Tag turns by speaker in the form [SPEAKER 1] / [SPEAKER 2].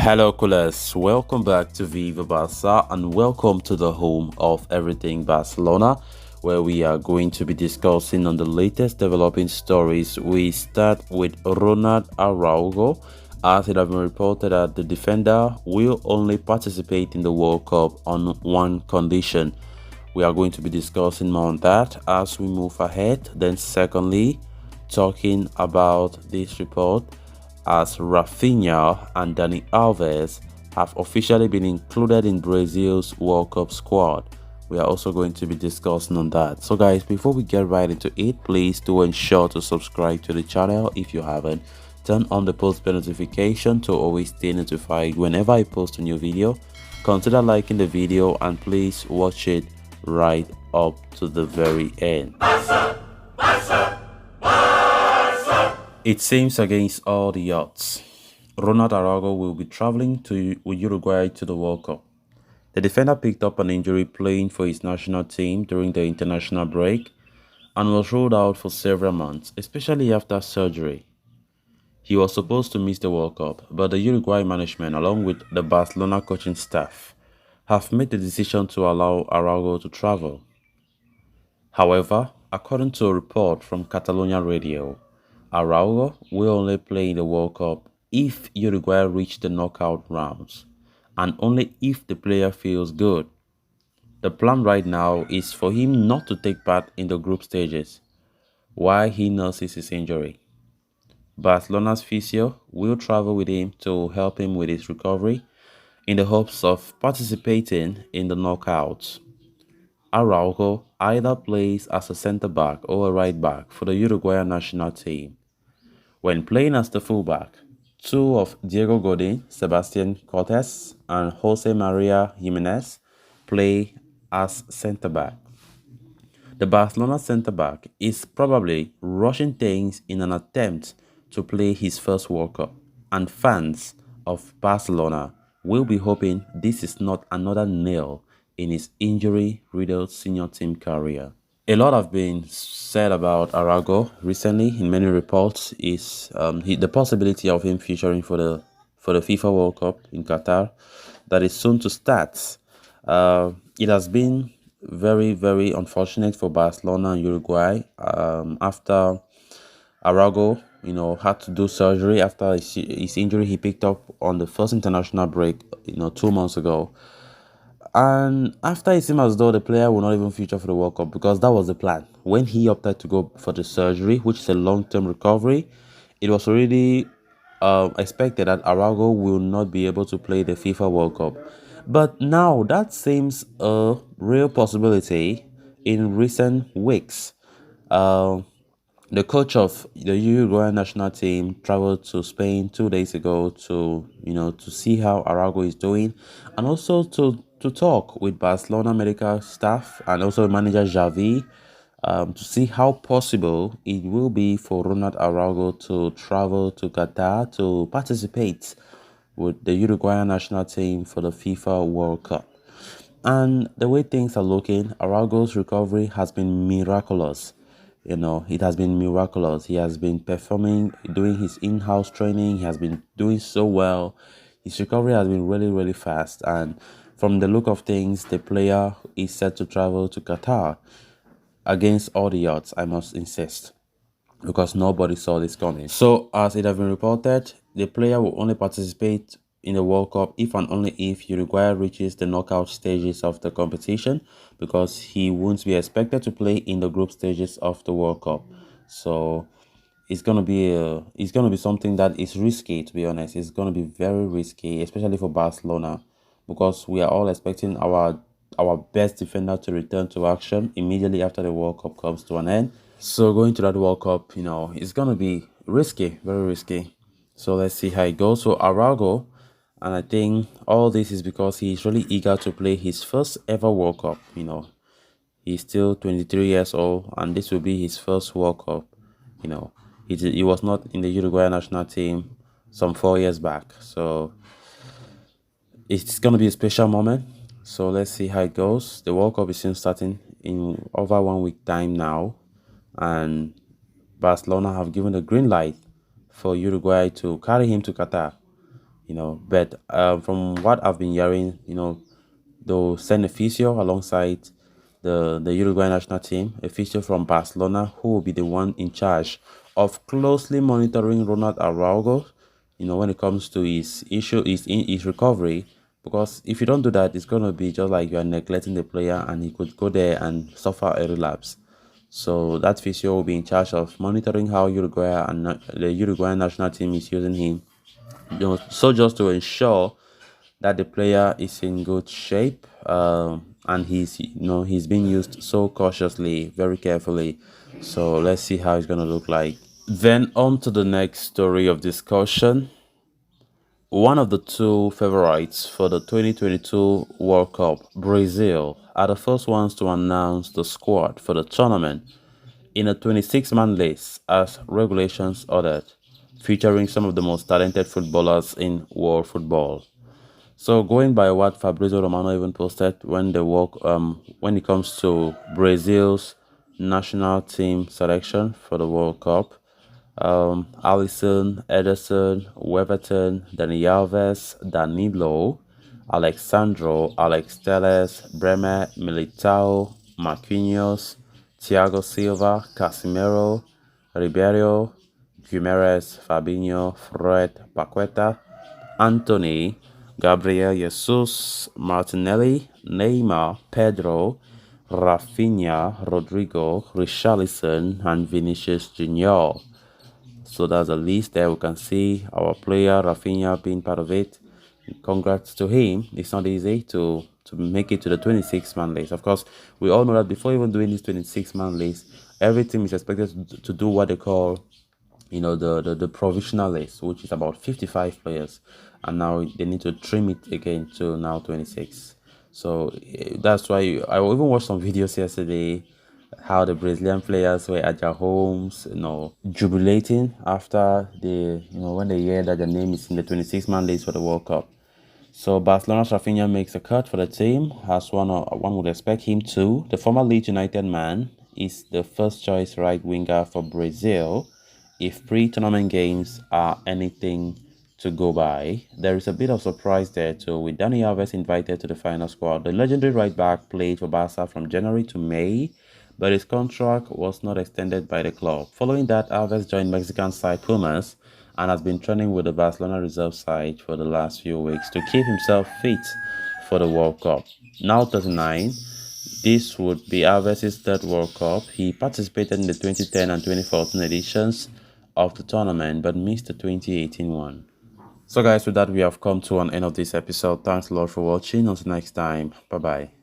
[SPEAKER 1] Hello, coolers. Welcome back to Viva Barca and welcome to the home of everything Barcelona, where we are going to be discussing on the latest developing stories. We start with Ronald Araujo, as it has been reported that the defender will only participate in the World Cup on one condition. We are going to be discussing more on that as we move ahead. Then, secondly, talking about this report as Rafinha and Dani Alves have officially been included in Brazil's World Cup squad. We are also going to be discussing on that. So guys, before we get right into it, please do ensure to subscribe to the channel if you haven't. Turn on the post bell notification to always stay notified whenever I post a new video. Consider liking the video and please watch it right up to the very end. It seems against all the odds, Ronald Araujo will be traveling to Uruguay to the World Cup. The defender picked up an injury playing for his national team during the international break and was ruled out for several months, especially after surgery. He was supposed to miss the World Cup, but the Uruguay management, along with the Barcelona coaching staff, have made the decision to allow Araujo to travel. However, according to a report from Catalonia Radio, Araujo will only play in the World Cup if Uruguay reach the knockout rounds, and only if the player feels good. The plan right now is for him not to take part in the group stages while he nurses his injury. Barcelona's physio will travel with him to help him with his recovery in the hopes of participating in the knockouts. Araujo either plays as a centre-back or a right-back for the Uruguayan national team. When playing as the fullback, two of Diego Godin, Sebastian Cortes, and Jose Maria Jimenez play as centre-back. The Barcelona centre-back is probably rushing things in an attempt to play his first World Cup, and fans of Barcelona will be hoping this is not another nail in his injury-riddled senior team career. A lot have been said about Araujo recently. In many reports, is the possibility of him featuring for the FIFA World Cup in Qatar, that is soon to start. It has been very unfortunate for Barcelona and Uruguay after Araujo, had to do surgery after his injury he picked up on the first international break, 2 months ago. And after it seemed as though the player will not even feature for the World Cup, because that was the plan. When he opted to go for the surgery, which is a long-term recovery, it was already expected that Araujo will not be able to play the FIFA World Cup. But now that seems a real possibility in recent weeks. The coach of the Uruguayan national team traveled to Spain 2 days ago to see how Araujo is doing, and also to talk with Barcelona medical staff and also manager Xavi to see how possible it will be for Ronald Araujo to travel to Qatar to participate with the Uruguayan national team for the FIFA World Cup. And the way things are looking, Araujo's recovery has been miraculous. It has been miraculous. He has been performing, doing his in-house training. He has been doing so well. His recovery has been really fast. And from the look of things, the player is set to travel to Qatar against all the odds, I must insist, because nobody saw this coming. So, as it has been reported, the player will only participate in the World Cup if and only if Uruguay reaches the knockout stages of the competition, because he won't be expected to play in the group stages of the World Cup. So it's gonna be something that is risky, to be honest. It's gonna be very risky, especially for Barcelona, because we are all expecting our best defender to return to action immediately after the World Cup comes to an end. So going to that World Cup, it's gonna be risky, very risky. So let's see how it goes. So Araujo, and I think all this is because he's really eager to play his first ever World Cup. He's still 23 years old, and this will be his first World Cup. He was not in the Uruguay national team some 4 years back. So it's going to be a special moment. So let's see how it goes. The World Cup is soon starting in over 1 week time now, and Barcelona have given the green light for Uruguay to carry him to Qatar. But from what I've been hearing, they'll send a physio alongside the Uruguay national team, a physio from Barcelona, who will be the one in charge of closely monitoring Ronald Araujo, when it comes to his issue, his recovery. Because if you don't do that, it's going to be just like you are neglecting the player and he could go there and suffer a relapse. So that physio will be in charge of monitoring how Uruguay and the Uruguayan national team is using him. So just to ensure that the player is in good shape, and he's being used so cautiously, very carefully. So let's see how it's gonna look like. Then on to the next story of discussion. One of the two favorites for the 2022 World Cup, Brazil, are the first ones to announce the squad for the tournament in a 26-man list as regulations ordered, featuring some of the most talented footballers in world football. So going by what Fabrizio Romano even posted when it comes to Brazil's national team selection for the World Cup, Alisson, Ederson, Weverton, Dani Alves, Danilo, Alexandro, Alex Telles, Bremer, Militao, Marquinhos, Thiago Silva, Casemiro, Ribeiro, Guimaraes, Fabinho, Fred, Paqueta, Anthony, Gabriel Jesus, Martinelli, Neymar, Pedro, Rafinha, Rodrigo, Richarlison, and Vinicius Junior. So that's a list there. We can see our player Rafinha being part of it. Congrats to him. It's not easy to make it to the 26-man list. Of course, we all know that before even doing this 26-man list, every team is expected to do what they call the provisional list, which is about 55 players, and now they need to trim it again to now 26. So that's why I even watched some videos yesterday how the Brazilian players were at their homes, jubilating after when they hear that their name is in the 26-man list for the World Cup. So Barcelona's Rafinha makes a cut for the team, as one would expect him to. The former Leeds United man is the first choice right winger for Brazil if pre-tournament games are anything to go by. There is a bit of surprise there too, with Dani Alves invited to the final squad. The legendary right back played for Barca from January to May, but his contract was not extended by the club. Following that, Alves joined Mexican side Pumas and has been training with the Barcelona reserve side for the last few weeks to keep himself fit for the World Cup. Now 39, this would be Alves' third World Cup. He participated in the 2010 and 2014 editions of the tournament but missed the 2018 one. So guys, with that we have come to an end of this episode. Thanks a lot for watching. Until next time, bye bye.